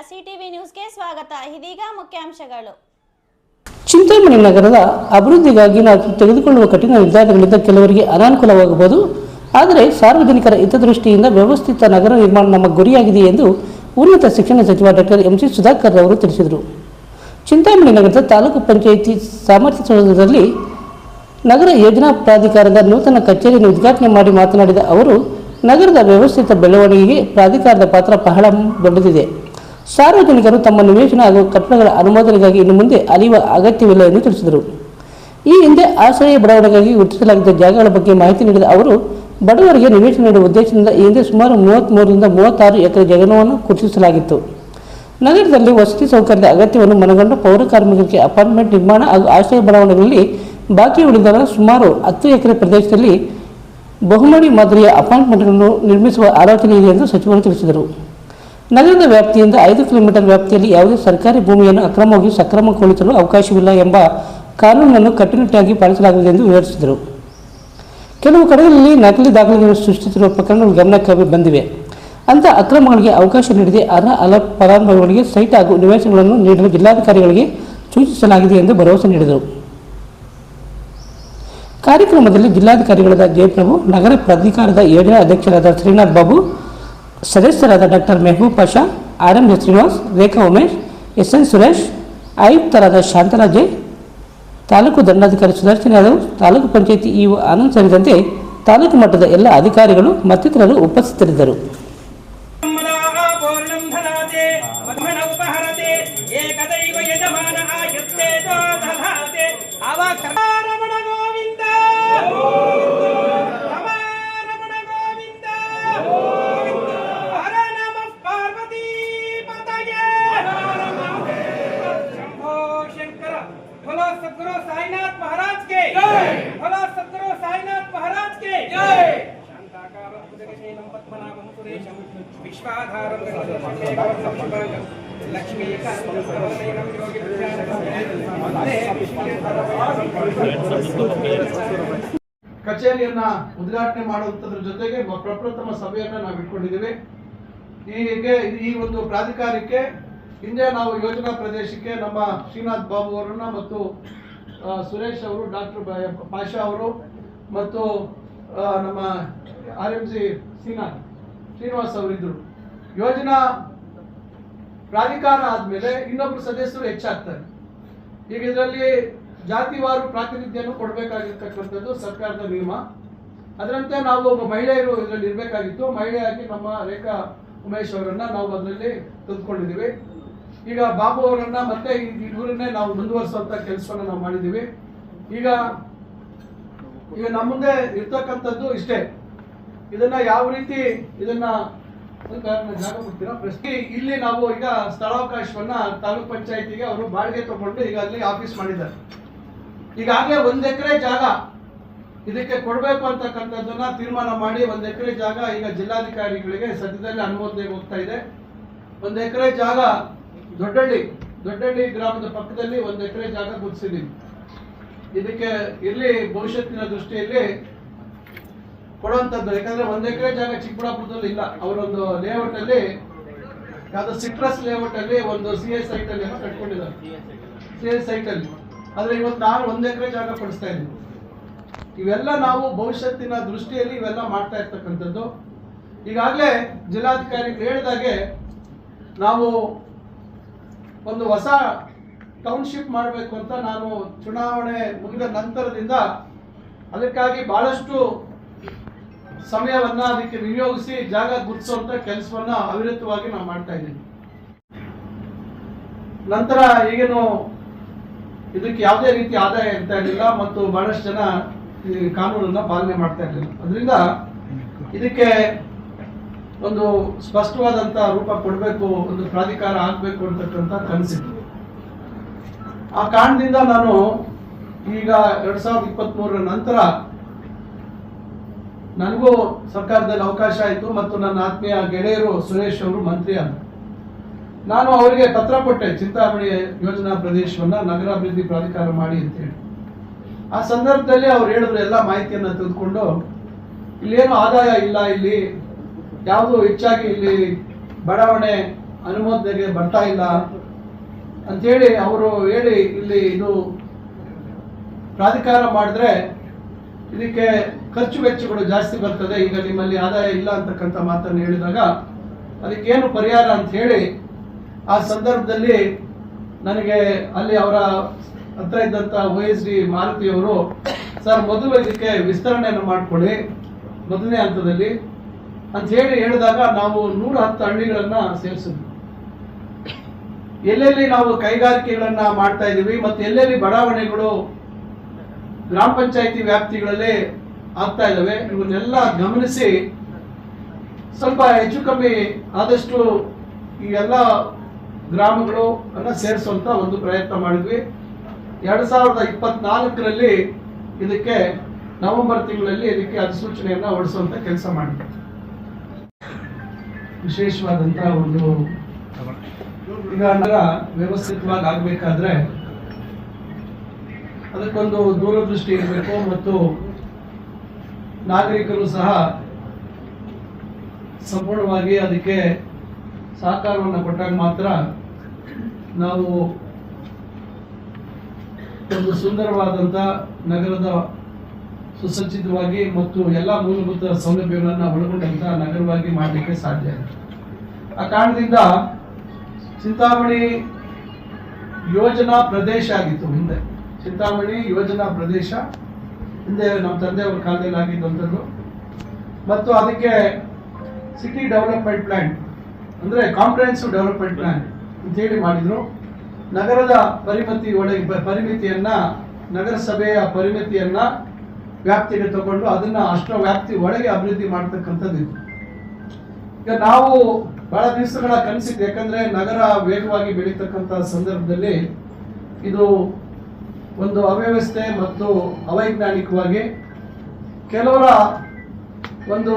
CTV ನ್ಯೂಸ್ಗೆ ಸ್ವಾಗತ. ಇದೀಗ ಮುಖ್ಯಾಂಶಗಳು. ಚಿಂತಾಮಣಿ ನಗರದ ಅಭಿವೃದ್ಧಿಗಾಗಿ ನಾವು ತೆಗೆದುಕೊಳ್ಳುವ ಕಠಿಣ ನಿರ್ಧಾರಗಳಿಂದ ಕೆಲವರಿಗೆ ಅನಾನುಕೂಲವಾಗಬಹುದು. ಆದರೆ ಸಾರ್ವಜನಿಕರ ಹಿತದೃಷ್ಟಿಯಿಂದ ವ್ಯವಸ್ಥಿತ ನಗರ ನಿರ್ಮಾಣ ನಮ್ಮ ಗುರಿಯಾಗಿದೆ ಎಂದು ಉನ್ನತ ಶಿಕ್ಷಣ ಸಚಿವ ಡಾಕ್ಟರ್ ಎಂ.ಸಿ. ಸುಧಾಕರ್ ಅವರು ತಿಳಿಸಿದರು. ಚಿಂತಾಮಣಿ ನಗರದ ತಾಲೂಕು ಪಂಚಾಯಿತಿ ಸಾಮರ್ಥ್ಯ ಸೌಧದಲ್ಲಿ ನಗರ ಯೋಜನಾ ಪ್ರಾಧಿಕಾರದ ನೂತನ ಕಚೇರಿಯನ್ನು ಉದ್ಘಾಟನೆ ಮಾಡಿ ಮಾತನಾಡಿದ ಅವರು, ನಗರದ ವ್ಯವಸ್ಥಿತ ಬೆಳವಣಿಗೆಗೆ ಪ್ರಾಧಿಕಾರದ ಪಾತ್ರ ಬಹಳ ದೊಡ್ಡದಿದೆ. ಸಾರ್ವಜನಿಕರು ತಮ್ಮ ನಿವೇಶನ ಹಾಗೂ ಕಟ್ಟಡಗಳ ಅನುಮೋದನೆಗಾಗಿ ಇನ್ನು ಮುಂದೆ ಅಲಿಯುವ ಅಗತ್ಯವಿಲ್ಲ ಎಂದು ತಿಳಿಸಿದರು. ಈ ಹಿಂದೆ ಆಶ್ರಯ ಬಡಾವಣೆಗಾಗಿ ಗುರುತಿಸಲಾಗಿದ್ದ ಜಾಗಗಳ ಬಗ್ಗೆ ಮಾಹಿತಿ ನೀಡಿದ ಅವರು, ಬಡವರಿಗೆ ನಿವೇಶನ ನೀಡುವ ಉದ್ದೇಶದಿಂದ ಈ ಹಿಂದೆ ಸುಮಾರು 33ರಿಂದ 36 ಎಕರೆ ಜಾಗವನ್ನು ಗುರುತಿಸಲಾಗಿತ್ತು. ನಗರದಲ್ಲಿ ವಸತಿ ಸೌಕರ್ಯದ ಅಗತ್ಯವನ್ನು ಮನಗಂಡು ಪೌರ ಕಾರ್ಮಿಕರಿಗೆ ಅಪಾರ್ಟ್ಮೆಂಟ್ ನಿರ್ಮಾಣ ಹಾಗೂ ಆಶ್ರಯ ಬಡಾವಣೆಗಳಲ್ಲಿ ಬಾಕಿ ಉಳಿದ ಸುಮಾರು 10 ಎಕರೆ ಪ್ರದೇಶದಲ್ಲಿ ಬಹುಮಹಡಿ ಮಾದರಿಯ ಅಪಾರ್ಟ್ಮೆಂಟ್ಗಳನ್ನು ನಿರ್ಮಿಸುವ ಆಲೋಚನೆ ಇದೆ ಎಂದು ಸಚಿವರು ತಿಳಿಸಿದರು. ನಗರದ ವ್ಯಾಪ್ತಿಯಿಂದ 5 ಕಿಲೋಮೀಟರ್ ವ್ಯಾಪ್ತಿಯಲ್ಲಿ ಯಾವುದೇ ಸರ್ಕಾರಿ ಭೂಮಿಯನ್ನು ಅಕ್ರಮವಾಗಿ ಸಕ್ರಮಗೊಳಿಸಲು ಅವಕಾಶವಿಲ್ಲ ಎಂಬ ಕಾನೂನನ್ನು ಕಟ್ಟುನಿಟ್ಟಾಗಿ ಪಾಲಿಸಲಾಗುವುದು ಎಂದು ವಿವರಿಸಿದರು. ಕೆಲವು ಕಡೆಗಳಲ್ಲಿ ನಕಲಿ ದಾಖಲೆಗಳನ್ನು ಸೃಷ್ಟಿಸಿರುವ ಪ್ರಕರಣಗಳು ಗಮನಕ್ಕೆ ಬಂದಿವೆ. ಅಂಥ ಅಕ್ರಮಗಳಿಗೆ ಅವಕಾಶ ನೀಡದೆ ಅರ್ಹ ಫಲಾನುಭವಿಗಳಿಗೆ ಸೈಟ್ ಹಾಗೂ ನಿವೇಶನಗಳನ್ನು ನೀಡಲು ಜಿಲ್ಲಾಧಿಕಾರಿಗಳಿಗೆ ಸೂಚಿಸಲಾಗಿದೆ ಎಂದು ಭರವಸೆ ನೀಡಿದರು. ಕಾರ್ಯಕ್ರಮದಲ್ಲಿ ಜಿಲ್ಲಾಧಿಕಾರಿಗಳಾದ ಜಯಪ್ರಭು, ನಗರ ಪ್ರಾಧಿಕಾರದ ಯೋಜನಾ ಅಧ್ಯಕ್ಷರಾದ ಶ್ರೀನಾಥ್ ಬಾಬು, ಸದಸ್ಯರಾದ ಡಾಕ್ಟರ್ ಮೆಹಬೂಬ್ ಪಾಷಾ, ಆರ್.ಎಂ. ಶ್ರೀನಿವಾಸ್, ರೇಖಾ ಉಮೇಶ್, ಎಸ್.ಎನ್. ಸುರೇಶ್, ಆಯುಕ್ತರಾದ ಶಾಂತರಾಜೆ, ತಾಲೂಕು ದಂಡಾಧಿಕಾರಿ ಸುದರ್ಶನ್ ಯಾದವ್, ತಾಲೂಕು ಪಂಚಾಯಿತಿ ಇಒ ಆನಂದ್ ಸೇರಿದಂತೆ ತಾಲೂಕು ಮಟ್ಟದ ಎಲ್ಲ ಅಧಿಕಾರಿಗಳು ಮತ್ತಿತರರು ಉಪಸ್ಥಿತರಿದ್ದರು. ಕಚೇರಿಯನ್ನ ಉದ್ಘಾಟನೆ ಮಾಡುವಂತದ್ರ ಜೊತೆಗೆ ಪ್ರಪ್ರಥಮ ಸಭೆಯನ್ನ ನಾವು ಇಟ್ಕೊಂಡಿದ್ದೀವಿ. ಹೀಗೆ ಈ ಒಂದು ಪ್ರಾಧಿಕಾರಕ್ಕೆ ಹಿಂದೆ ನಾವು ಯೋಜನಾ ಪ್ರದೇಶಕ್ಕೆ ನಮ್ಮ ಶ್ರೀನಾಥ್ ಬಾಬು ಅವರನ್ನ ಮತ್ತು ಸುರೇಶ್ ಅವರು, ಡಾಕ್ಟರ್ ಪಾಷಾ ಅವರು ಮತ್ತು ನಮ್ಮ ಆರ್.ಎಂ.ಸಿ. ಶ್ರೀನಿವಾಸ್ ಅವರಿದ್ರು. ಯೋಜನಾ ಪ್ರಾಧಿಕಾರ ಆದ್ಮೇಲೆ ಇನ್ನೊಬ್ರು ಸದಸ್ಯರು ಹೆಚ್ಚಾಗ್ತಾರೆ. ಈಗ ಇದರಲ್ಲಿ ಜಾತಿವಾರು ಪ್ರಾತಿನಿಧ್ಯವನ್ನು ಕೊಡಬೇಕಾಗಿರ್ತಕ್ಕಂಥದ್ದು ಸರ್ಕಾರದ ನಿಯಮ. ಅದರಂತೆ ನಾವು ಒಬ್ಬ ಮಹಿಳೆಯರು ಇದರಲ್ಲಿ ಇರಬೇಕಾಗಿತ್ತು. ಮಹಿಳೆಯಾಗಿ ನಮ್ಮ ರೇಖಾ ಉಮೇಶ್ ಅವರನ್ನ ನಾವು ಅದರಲ್ಲಿ ತೆಗೆದುಕೊಂಡಿದ್ದೀವಿ. ಈಗ ಬಾಬು ಅವರನ್ನ ಮತ್ತೆ ಇವರನ್ನೇ ನಾವು ಮುಂದುವರಿಸುವಂತ ಕೆಲಸವನ್ನ ನಾವು ಮಾಡಿದ್ದೀವಿ. ಈಗ ನಮ್ಮ ಮುಂದೆ ಇರ್ತಕ್ಕಂಥದ್ದು ಇಷ್ಟೇ. ಇದನ್ನ ಯಾವ ರೀತಿ ಇದನ್ನ ಜಾಗ ಕೊಡ್ತೀರಾ ಪ್ರಶ್ನೆ. ಇಲ್ಲಿ ನಾವು ಈಗ ಸ್ಥಳಾವಕಾಶವನ್ನ ತಾಲೂಕ್ ಪಂಚಾಯತಿಗೆ ಅವರು ಬಾಡಿಗೆ ತಗೊಂಡು ಈಗ ಅಲ್ಲಿ ಆಫೀಸ್ ಮಾಡಿದ್ದಾರೆ. ಈಗಾಗಲೇ 1 ಎಕರೆ ಜಾಗ ಇದಕ್ಕೆ ಕೊಡಬೇಕು ಅಂತಕ್ಕಂಥದ್ದನ್ನ ತೀರ್ಮಾನ ಮಾಡಿ 1 ಎಕರೆ ಜಾಗ ಈಗ ಜಿಲ್ಲಾಧಿಕಾರಿಗಳಿಗೆ ಸದ್ಯದಲ್ಲಿ ಅನುಮೋದನೆಗೆ ಹೋಗ್ತಾ ಇದೆ. 1 ಎಕರೆ ಜಾಗ ದೊಡ್ಡಹಳ್ಳಿ ಗ್ರಾಮದ ಪಕ್ಕದಲ್ಲಿ 1 ಎಕರೆ ಜಾಗ ಗುರುತಿಸಿದ್ದೀವಿ. ಇದಕ್ಕೆ ಇಲ್ಲಿ ಭವಿಷ್ಯತ್ತಿನ ದೃಷ್ಟಿಯಲ್ಲಿ ಕೊಡುವಂತದ್ದು. ಯಾಕಂದ್ರೆ 1 ಎಕರೆ ಜಾಗ ಚಿಕ್ಕಬಳ್ಳಾಪುರದಲ್ಲಿ ಇಲ್ಲ. ಅವರೊಂದು ಲೇಔಟ್ ಅಲ್ಲಿ ಯಾವ್ದೋ ಸಿಟ್ರಸ್ ಲೇಔಟ್ ಅಲ್ಲಿ ಒಂದು CI ಸೈಟ್ ಅಲ್ಲಿ ಕಟ್ಕೊಂಡಿದ್ದಾರೆ. CI ಸೈಟ್ ಅಲ್ಲಿ ಆದ್ರೆ ಇವತ್ತು ನಾನು 1 ಎಕರೆ ಜಾಗ ಕೊಡಿಸ್ತಾ ಇದ್ದೀನಿ. ಇವೆಲ್ಲ ನಾವು ಭವಿಷ್ಯತ್ತಿನ ದೃಷ್ಟಿಯಲ್ಲಿ ಇವೆಲ್ಲ ಮಾಡ್ತಾ ಇರ್ತಕ್ಕಂಥದ್ದು. ಈಗಾಗಲೇ ಜಿಲ್ಲಾಧಿಕಾರಿಗಳು ಹೇಳಿದಾಗೆ ನಾವು ಒಂದು ಹೊಸ ಟೌನ್ಶಿಪ್ ಮಾಡಬೇಕು ಅಂತ ನಾನು ಚುನಾವಣೆ ಮುಗಿದ ನಂತರದಿಂದ ಅದಕ್ಕಾಗಿ ಬಹಳಷ್ಟು ಸಮಯವನ್ನ ಅದಕ್ಕೆ ವಿನಿಯೋಗಿಸಿ ಜಾಗ ಗುರುತಿಸುವಂತ ಕೆಲಸವನ್ನ ಅವಿರತವಾಗಿ ನಾವು ಮಾಡ್ತಾ ಇದ್ದೀವಿ. ನಂತರ ಈಗೇನು ಇದಕ್ಕೆ ಯಾವುದೇ ರೀತಿ ಆದಾಯ ಇರ್ತಾ ಇರಲಿಲ್ಲ ಮತ್ತು ಬಹಳಷ್ಟು ಜನ ಈ ಕಾನೂನನ್ನ ಪಾಲನೆ ಮಾಡ್ತಾ ಇರಲಿಲ್ಲ. ಅದರಿಂದ ಇದಕ್ಕೆ ಒಂದು ಸ್ಪಷ್ಟವಾದಂತ ರೂಪ ಕೊಡಬೇಕು, ಒಂದು ಪ್ರಾಧಿಕಾರ ಆಗ್ಬೇಕು ಅಂತಕ್ಕಂಥ ಕನಸಿತ್ತು. ಆ ಕಾರಣದಿಂದ ನಾನು ಈಗ 2023 ನಂತರ ನನಗೂ ಸರ್ಕಾರದಲ್ಲಿ ಅವಕಾಶ ಆಯಿತು ಮತ್ತು ನನ್ನ ಆತ್ಮೀಯ ಗೆಳೆಯರು ಸುರೇಶ್ ಅವರು ಮಂತ್ರಿ ಆದರು. ನಾನು ಅವರಿಗೆ ಪತ್ರ ಕೊಟ್ಟೆ, ಚಿಂತಾಮಣಿ ಯೋಜನಾ ಪ್ರದೇಶವನ್ನ ನಗರಾಭಿವೃದ್ಧಿ ಪ್ರಾಧಿಕಾರ ಮಾಡಿ ಅಂತ ಹೇಳಿ. ಆ ಸಂದರ್ಭದಲ್ಲಿ ಅವ್ರು ಹೇಳಿದ್ರು ಎಲ್ಲ ಮಾಹಿತಿಯನ್ನ ತೆಗೆದುಕೊಂಡು, ಇಲ್ಲೇನು ಆದಾಯ ಇಲ್ಲ, ಇಲ್ಲಿ ಯಾವುದು ಹೆಚ್ಚಾಗಿ ಇಲ್ಲಿ ಬಡಾವಣೆ ಅನುಮೋದನೆಗೆ ಬರ್ತಾ ಇಲ್ಲ ಅಂಥೇಳಿ ಅವರು ಹೇಳಿ ಇಲ್ಲಿ ಇದು ಪ್ರಾಧಿಕಾರ ಮಾಡಿದ್ರೆ ಇದಕ್ಕೆ ಖರ್ಚು ವೆಚ್ಚಗಳು ಜಾಸ್ತಿ ಬರ್ತದೆ, ಈಗ ನಿಮ್ಮಲ್ಲಿ ಆದಾಯ ಇಲ್ಲ ಅಂತಕ್ಕಂಥ ಮಾತನ್ನು ಹೇಳಿದಾಗ ಅದಕ್ಕೇನು ಪರಿಹಾರ ಅಂತ ಹೇಳಿ ಆ ಸಂದರ್ಭದಲ್ಲಿ ನನಗೆ ಅಲ್ಲಿ ಅವರ ಹತ್ರ ಇದ್ದಂಥ OSD ಮಾರುತಿಯವರು, ಸರ್ ಮೊದಲು ಇದಕ್ಕೆ ವಿಸ್ತರಣೆಯನ್ನು ಮಾಡಿಕೊಳ್ಳಿ ಮೊದಲನೇ ಹಂತದಲ್ಲಿ ಅಂತ ಹೇಳಿದಾಗ ನಾವು 110 ಹಳ್ಳಿಗಳನ್ನ ಸೇರಿಸಿದ್ವಿ. ಎಲ್ಲೆಲ್ಲಿ ನಾವು ಕೈಗಾರಿಕೆಗಳನ್ನ ಮಾಡ್ತಾ ಇದೀವಿ ಮತ್ತು ಎಲ್ಲೆಲ್ಲಿ ಬಡಾವಣೆಗಳು ಗ್ರಾಮ ಪಂಚಾಯಿತಿ ವ್ಯಾಪ್ತಿಗಳಲ್ಲಿ ಆಗ್ತಾ ಇದ್ದಾವೆ ಇವನ್ನೆಲ್ಲ ಗಮನಿಸಿ ಸ್ವಲ್ಪ ಹೆಚ್ಚು ಕಮ್ಮಿ ಆದಷ್ಟು ಈ ಎಲ್ಲ ಗ್ರಾಮಗಳು ಅನ್ನ ಸೇರಿಸುವಂತ ಒಂದು ಪ್ರಯತ್ನ ಮಾಡಿದ್ವಿ. 2024ರಲ್ಲಿ ಇದಕ್ಕೆ ನವೆಂಬರ್ ತಿಂಗಳಲ್ಲಿ ಇದಕ್ಕೆ ಅಧಿಸೂಚನೆಯನ್ನ ಹೊರಡಿಸುವಂತ ಕೆಲಸ ಮಾಡಿದ್ವಿ. ವಿಶೇಷವಾದಂತ ಒಂದು ಈಗ ವ್ಯವಸ್ಥಿತವಾಗಿ ಆಗ್ಬೇಕಾದ್ರೆ ಅದಕ್ಕೊಂದು ದೂರದೃಷ್ಟಿ ಇರಬೇಕು ಮತ್ತು ನಾಗರಿಕರು ಸಹ ಸಂಪೂರ್ಣವಾಗಿ ಅದಕ್ಕೆ ಸಹಕಾರವನ್ನು ಕೊಟ್ಟಾಗ ಮಾತ್ರ ನಾವು ಒಂದು ಸುಂದರವಾದಂಥ ನಗರದ ಸುಸಜ್ಜಿತವಾಗಿ ಮತ್ತು ಎಲ್ಲ ಮೂಲಭೂತ ಸೌಲಭ್ಯಗಳನ್ನು ಒಳಗೊಂಡಂತ ನಗರವಾಗಿ ಮಾಡಲಿಕ್ಕೆ ಸಾಧ್ಯ. ಆ ಕಾರಣದಿಂದ ಚಿಂತಾಮಣಿ ಯೋಜನಾ ಪ್ರದೇಶ ಆಗಿತ್ತು ಹಿಂದೆ. ಚಿಂತಾಮಣಿ ಯೋಜನಾ ಪ್ರದೇಶ ಹಿಂದೆ ನಮ್ಮ ತಂದೆಯವರ ಕಾಲದಲ್ಲಿ ಆಗಿದ್ದಂಥದ್ದು ಮತ್ತು ಅದಕ್ಕೆ ಸಿಟಿ ಡೆವಲಪ್ಮೆಂಟ್ ಪ್ಲಾನ್ ಅಂದರೆ ಕಾಂಪ್ರಿಹೆನ್ಸಿವ್ ಡೆವಲಪ್ಮೆಂಟ್ ಪ್ಲಾನ್ ಅಂತೇಳಿ ಮಾಡಿದ್ರು. ನಗರದ ಪರಿಮಿತಿಯನ್ನ ನಗರಸಭೆಯ ಪರಿಮಿತಿಯನ್ನ ವ್ಯಾಪ್ತಿಗೆ ತಗೊಂಡು ಅದನ್ನ ಅಷ್ಟರ ವ್ಯಾಪ್ತಿ ಒಳಗೆ ಅಭಿವೃದ್ಧಿ ಮಾಡ್ತಕ್ಕಂಥದ್ದು. ಈಗ ನಾವು ಬಹಳ ದಿವಸಗಳ ಕನಸಿದೆ, ಯಾಕಂದ್ರೆ ನಗರ ವೇಗವಾಗಿ ಬೆಳೀತಕ್ಕಂಥ ಸಂದರ್ಭದಲ್ಲಿ ಇದು ಒಂದು ಅವ್ಯವಸ್ಥೆ ಮತ್ತು ಅವೈಜ್ಞಾನಿಕವಾಗಿ ಕೆಲವರ ಒಂದು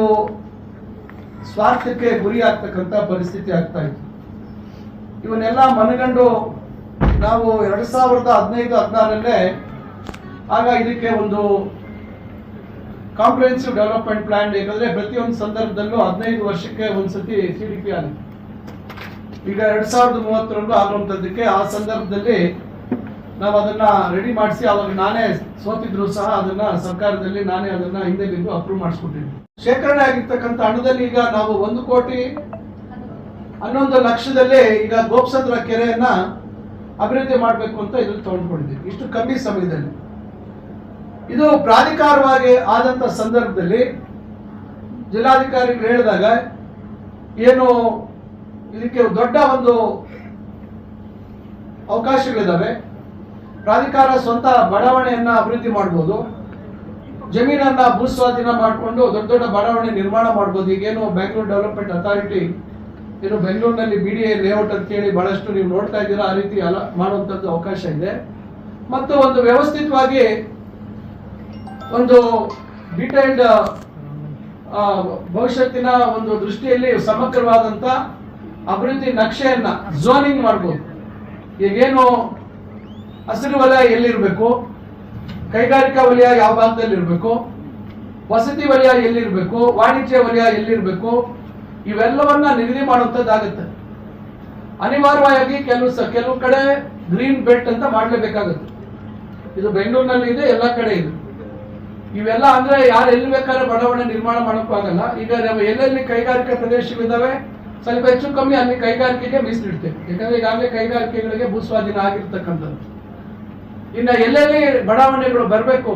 ಸ್ವಾರ್ಥಕ್ಕೆ ಗುರಿ ಆಗ್ತಕ್ಕಂಥ ಪರಿಸ್ಥಿತಿ ಆಗ್ತಾ ಇತ್ತು. ಇವನ್ನೆಲ್ಲ ಮನಗಂಡು ನಾವು 2015-16ರಲ್ಲೇ ಆಗ ಇದಕ್ಕೆ ಒಂದು ಕಾಂಪ್ರಿಹೆನ್ಸಿವ್ ಡೆವಲಪ್ಮೆಂಟ್ ಪ್ಲಾನ್, ಯಾಕಂದ್ರೆ ಪ್ರತಿಯೊಂದು ಸಂದರ್ಭದಲ್ಲೂ 15 ವರ್ಷಕ್ಕೆ ಒಂದ್ಸತಿ CDP ಆಗುತ್ತೆ. ಈಗ 2030 ಆಗುವಂಥದ್ದಕ್ಕೆ ಆ ಸಂದರ್ಭದಲ್ಲಿ ನಾವು ಅದನ್ನ ರೆಡಿ ಮಾಡಿಸಿ ಅವಾಗ ನಾನೇ ಸೋತಿದ್ರು ಸಹ ಅದನ್ನ ಸರ್ಕಾರದಲ್ಲಿ ನಾನೇ ಅದನ್ನ ಹಿಂದೆ ಬಿದ್ದು ಅಪ್ರೂವ್ ಮಾಡಿಸ್ಕೊಟ್ಟಿದ್ವಿ. ಶೇಖರಣೆ ಆಗಿರ್ತಕ್ಕಂಥ ಹಣದಲ್ಲಿ ಈಗ ನಾವು 1,11,00,000 ಈಗ ಗೋಪ್ಸಂದ್ರ ಕೆರೆಯನ್ನ ಅಭಿವೃದ್ಧಿ ಮಾಡಬೇಕು ಅಂತ ಇದ್ರಲ್ಲಿ ತಗೊಂಡ್ಕೊಂಡಿದ್ದೀವಿ ಇಷ್ಟು ಕಮ್ಮಿ ಸಮಯದಲ್ಲಿ. ಇದು ಪ್ರಾಧಿಕಾರವಾಗಿ ಆದಂತ ಸಂದರ್ಭದಲ್ಲಿ ಜಿಲ್ಲಾಧಿಕಾರಿಗಳು ಹೇಳಿದಾಗ ಏನು ಇದಕ್ಕೆ ದೊಡ್ಡ ಒಂದು ಅವಕಾಶಗಳಿದಾವೆ. ಪ್ರಾಧಿಕಾರ ಸ್ವಂತ ಬಡಾವಣೆಯನ್ನ ಅಭಿವೃದ್ಧಿ ಮಾಡ್ಬೋದು, ಜಮೀನನ್ನ ಭೂಸ್ವಾಧೀನ ಮಾಡಿಕೊಂಡು ದೊಡ್ಡ ದೊಡ್ಡ ಬಡಾವಣೆ ನಿರ್ಮಾಣ ಮಾಡ್ಬೋದು. ಈಗೇನು ಬೆಂಗಳೂರು ಡೆವಲಪ್ಮೆಂಟ್ ಅಥಾರಿಟಿ ಏನು ಬೆಂಗಳೂರಿನಲ್ಲಿ BDA ಲೇಔಟ್ ಅಂತ ಹೇಳಿ ಬಹಳಷ್ಟು ನೀವು ನೋಡ್ತಾ ಇದ್ದೀರಾ, ಆ ರೀತಿ ಮಾಡುವಂತದ್ದು ಅವಕಾಶ ಇದೆ. ಮತ್ತು ಒಂದು ವ್ಯವಸ್ಥಿತವಾಗಿ ಒಂದು ಡಿಟೈಲ್ಡ್ ಭವಿಷ್ಯತ್ತಿನ ಒಂದು ದೃಷ್ಟಿಯಲ್ಲಿ ಸಮಗ್ರವಾದಂತ ಅಭಿವೃದ್ಧಿ ನಕ್ಷೆಯನ್ನ ಝೋನಿಂಗ್ ಮಾಡ್ಬೋದು. ಈಗೇನು ಹಸಿರು ವಲಯ ಎಲ್ಲಿರ್ಬೇಕು, ಕೈಗಾರಿಕಾ ವಲಯ ಯಾವ ಭಾಗದಲ್ಲಿ ಇರಬೇಕು, ವಸತಿ ವಲಯ ಎಲ್ಲಿರ್ಬೇಕು, ವಾಣಿಜ್ಯ ವಲಯ ಎಲ್ಲಿರ್ಬೇಕು, ಇವೆಲ್ಲವನ್ನ ನಿಗದಿ ಮಾಡುವಂತದ್ದಾಗುತ್ತೆ. ಅನಿವಾರ್ಯವಾಗಿ ಕೆಲವು ಕಡೆ ಗ್ರೀನ್ ಬೆಲ್ಟ್ ಅಂತ ಮಾಡ್ಲೇಬೇಕಾಗುತ್ತೆ. ಇದು ಬೆಂಗಳೂರಿನಲ್ಲಿ ಇದೆ, ಎಲ್ಲ ಕಡೆ ಇದೆ. ಇವೆಲ್ಲ ಅಂದ್ರೆ ಯಾರು ಎಲ್ಲಿ ಬೇಕಾದ್ರೆ ಬಡಾವಣೆ ನಿರ್ಮಾಣ ಮಾಡೋಕ್ಕೂ ಆಗಲ್ಲ. ಈಗ ನಾವು ಎಲ್ಲೆಲ್ಲಿ ಕೈಗಾರಿಕಾ ಪ್ರದೇಶಗಳಿದಾವೆ ಸ್ವಲ್ಪ ಹೆಚ್ಚು ಕಮ್ಮಿ ಅಲ್ಲಿ ಕೈಗಾರಿಕೆಗೆ ಮೀಸಲಿಡ್ತೇವೆ, ಯಾಕಂದ್ರೆ ಈಗಾಗಲೇ ಕೈಗಾರಿಕೆಗಳಿಗೆ ಭೂಸ್ವಾಧೀನ ಆಗಿರ್ತಕ್ಕಂಥದ್ದು. ಇನ್ನ ಎಲ್ಲೆಲ್ಲಿ ಬಡಾವಣೆಗಳು ಬರಬೇಕು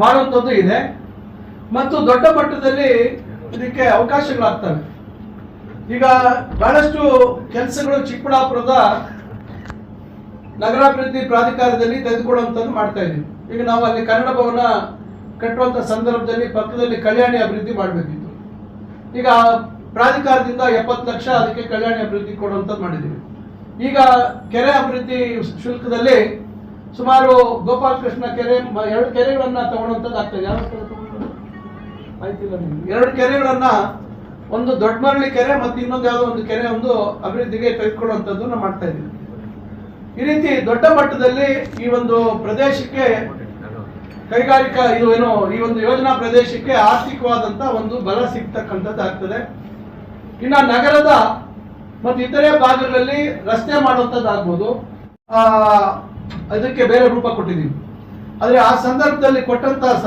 ಮಾಡುವಂಥದ್ದು ಇದೆ. ಮತ್ತು ದೊಡ್ಡ ಮಟ್ಟದಲ್ಲಿ ಇದಕ್ಕೆ ಅವಕಾಶಗಳಾಗ್ತವೆ. ಈಗ ಬಹಳಷ್ಟು ಕೆಲಸಗಳು ಚಿಕ್ಕಬಳ್ಳಾಪುರದ ನಗರಾಭಿವೃದ್ಧಿ ಪ್ರಾಧಿಕಾರದಲ್ಲಿ ತೆಗೆದುಕೊಳ್ಳುವಂಥದ್ದು ಮಾಡ್ತಾ ಇದ್ದೀವಿ. ಈಗ ನಾವು ಅಲ್ಲಿ ಕನ್ನಡ ಭವನ ಕಟ್ಟುವಂತ ಸಂದರ್ಭದಲ್ಲಿ ಪಕ್ಕದಲ್ಲಿ ಕಲ್ಯಾಣಿ ಅಭಿವೃದ್ಧಿ ಮಾಡಬೇಕಿತ್ತು. ಈಗ ಪ್ರಾಧಿಕಾರದಿಂದ 70 ಲಕ್ಷ ಅದಕ್ಕೆ ಕಲ್ಯಾಣಿ ಅಭಿವೃದ್ಧಿ ಕೊಡುವಂಥದ್ದು ಮಾಡಿದ್ದೀವಿ. ಈಗ ಕೆರೆ ಅಭಿವೃದ್ಧಿ ಶುಲ್ಕದಲ್ಲಿ ಸುಮಾರು ಗೋಪಾಲಕೃಷ್ಣ ಕೆರೆ 2 ಕೆರೆಗಳನ್ನ ತಗೊಳ್ಳುವಂಥದ್ದು ಆಗ್ತದೆ. ಯಾವ ಆಯ್ತಿಲ್ಲ, 2 ಕೆರೆಗಳನ್ನ, ಒಂದು ದೊಡ್ಡಮರಳಿ ಕೆರೆ ಮತ್ತು ಇನ್ನೊಂದು ಯಾವುದೋ ಒಂದು ಕೆರೆ ಒಂದು ಅಭಿವೃದ್ಧಿಗೆ ತೆಗೆದುಕೊಳ್ಳುವಂಥದ್ದು ನಾವು ಮಾಡ್ತಾ ಇದ್ದೀವಿ. ಈ ರೀತಿ ದೊಡ್ಡ ಮಟ್ಟದಲ್ಲಿ ಈ ಒಂದು ಪ್ರದೇಶಕ್ಕೆ ಕೈಗಾರಿಕಾ ಈ ಒಂದು ಯೋಜನಾ ಪ್ರದೇಶಕ್ಕೆ ಆರ್ಥಿಕವಾದಂತ ಒಂದು ಬಲ ಸಿಗ್ತಕ್ಕಂಥದ್ದು ಆಗ್ತದೆ. ಇನ್ನು ನಗರದ ಮತ್ತು ಇತರೆ ಭಾಗಗಳಲ್ಲಿ ರಸ್ತೆ ಮಾಡುವಂಥದ್ದಾಗ್ಬೋದು, ಅದಕ್ಕೆ ಬೇರೆ ರೂಪ ಕೊಟ್ಟಿದ್ದೀವಿ. ಆದರೆ ಆ ಸಂದರ್ಭದಲ್ಲಿ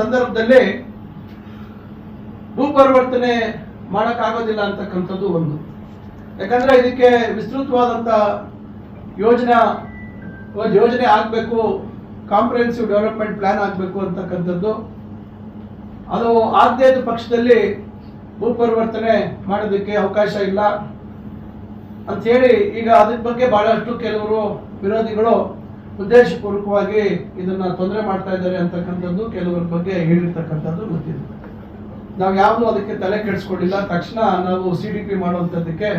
ಸಂದರ್ಭದಲ್ಲಿ ಭೂಪರಿವರ್ತನೆ ಮಾಡೋಕ್ಕಾಗೋದಿಲ್ಲ ಅಂತಕ್ಕಂಥದ್ದು ಒಂದು. ಯಾಕಂದ್ರೆ ಇದಕ್ಕೆ ವಿಸ್ತೃತವಾದಂಥ ಯೋಜನೆ ಆಗಬೇಕು, ಕಾಂಪ್ರಿಹೆನ್ಸಿವ್ ಡೆವಲಪ್ಮೆಂಟ್ ಪ್ಲಾನ್ ಆಗಬೇಕು ಅಂತಕ್ಕಂಥದ್ದು. ಅದು ಆಗದೇ ಇದ್ದ ಪಕ್ಷದಲ್ಲಿ ಭೂಪರಿವರ್ತನೆ ಮಾಡೋದಕ್ಕೆ ಅವಕಾಶ ಇಲ್ಲ ಅಂಥೇಳಿ ಈಗ ಅದ್ರ ಬಗ್ಗೆ ಬಹಳಷ್ಟು ಕೆಲವರು ವಿರೋಧಿಗಳು ಉದ್ದೇಶಪೂರ್ವಕವಾಗಿ ಇದನ್ನ ತೊಂದರೆ ಮಾಡ್ತಾ ಇದ್ದಾರೆ ಅಂತಕ್ಕಂಥದ್ದು ಕೆಲವರ ಬಗ್ಗೆ ಹೇಳಿರ್ತಕ್ಕಂಥದ್ದು ಗೊತ್ತಿದೆ. ನಾವು ಯಾವುದು ಅದಕ್ಕೆ ತಲೆ ಕೆಡಿಸ್ಕೊಂಡಿಲ್ಲ. ತಕ್ಷಣ ನಾವು CDP ಮಾಡುವಂಥದ್ದಕ್ಕೆ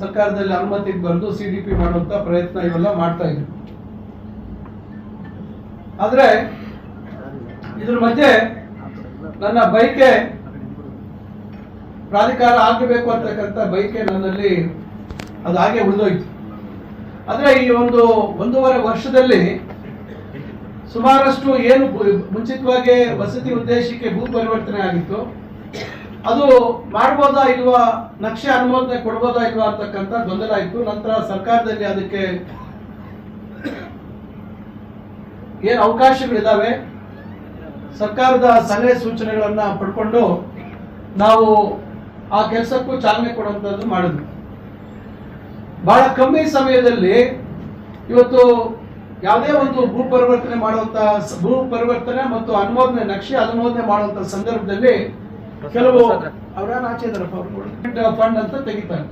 ಸರ್ಕಾರದಲ್ಲಿ ಅನುಮತಿಗೆ ಬರೆದು CDP ಮಾಡುವಂಥ ಪ್ರಯತ್ನ ಇವೆಲ್ಲ ಮಾಡ್ತಾ ಇದ್ವಿ. ಆದ್ರೆ ಇದ್ರ ಮಧ್ಯೆ ನನ್ನ ಬೈಕೆ ಪ್ರಾಧಿಕಾರ ಆಗಬೇಕು ಅಂತಕ್ಕಂಥ ಬೈಕೆ ನನ್ನಲ್ಲಿ ಅದು ಹಾಗೆ ಉಳಿದೋಯ್ತು. ಆದ್ರೆ ಈ 1.5 ವರ್ಷದಲ್ಲಿ ಸುಮಾರಷ್ಟು ಏನು ಮುಂಚಿತವಾಗಿ ವಸತಿ ಉದ್ದೇಶಕ್ಕೆ ಭೂ ಪರಿವರ್ತನೆ ಆಗಿತ್ತು, ಅದು ಮಾಡ್ಬೋದಾ ಇಲ್ವಾ, ನಕ್ಷೆ ಅನುಮೋದನೆ ಕೊಡ್ಬೋದಾ ಇಲ್ವಾ ಅಂತಕ್ಕಂಥ ಗೊಂದಲ ಇತ್ತು. ನಂತರ ಸರ್ಕಾರದಲ್ಲಿ ಅದಕ್ಕೆ ಏನು ಅವಕಾಶಗಳಿದಾವೆ, ಸರ್ಕಾರದ ಸಲಹೆ ಸೂಚನೆಗಳನ್ನ ಪಡ್ಕೊಂಡು ನಾವು ಆ ಕೆಲಸಕ್ಕೂ ಚಾಲನೆ ಕೊಡುವಂಥದ್ದು ಮಾಡಿದ್ವಿ. ಬಹಳ ಕಮ್ಮಿ ಸಮಯದಲ್ಲಿ ಇವತ್ತು ಯಾವುದೇ ಒಂದು ಭೂ ಪರಿವರ್ತನೆ ಮತ್ತು ಅನುಮೋದನೆ, ನಕ್ಷೆ ಅನುಮೋದನೆ ಮಾಡುವಂತ ಸಂದರ್ಭದಲ್ಲಿ ಕೆಲವು ಅವರೇನು ಆಚೆ ಇದಾರಪ್ಪ ಫಂಡ್ ಅಂತ ತೆಗಿತಾರೆ.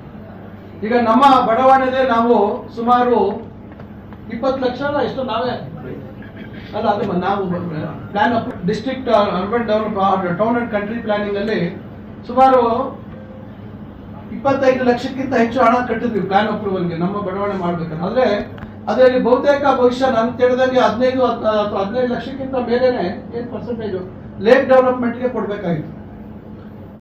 ಈಗ ನಮ್ಮ ಬಡಾವಣೆದೇ ನಾವು ಸುಮಾರು 20 ಲಕ್ಷ ಎಷ್ಟು ನಾವೇ ಅಲ್ಲ, ಅದು ನಾವು plan district urban town and country planning ಅಲ್ಲಿ ಸುಮಾರು 25 ಲಕ್ಷಕ್ಕಿಂತ ಹೆಚ್ಚು ಹಣ ಕಟ್ಟಿದ್ವಿ ಪ್ಲಾನ್ ಅಪ್ರೂವಲ್ಗೆ ನಮ್ಮ ಬಡಾವಣೆ ಮಾಡ್ಬೇಕಂದ್ರೆ. ಆದ್ರೆ ಅದರಲ್ಲಿ ಬಹುಶಃ ನಾನು ತಿಳಿದಂಗೆ 15 ಲಕ್ಷಕ್ಕಿಂತ ಮೇಲೆನೆ ಏನು ಪರ್ಸೆಂಟೇಜ್ ಲೇಕ್ ಡೆವಲಪ್ಮೆಂಟ್ಗೆ ಕೊಡ್ಬೇಕಾಗಿತ್ತು.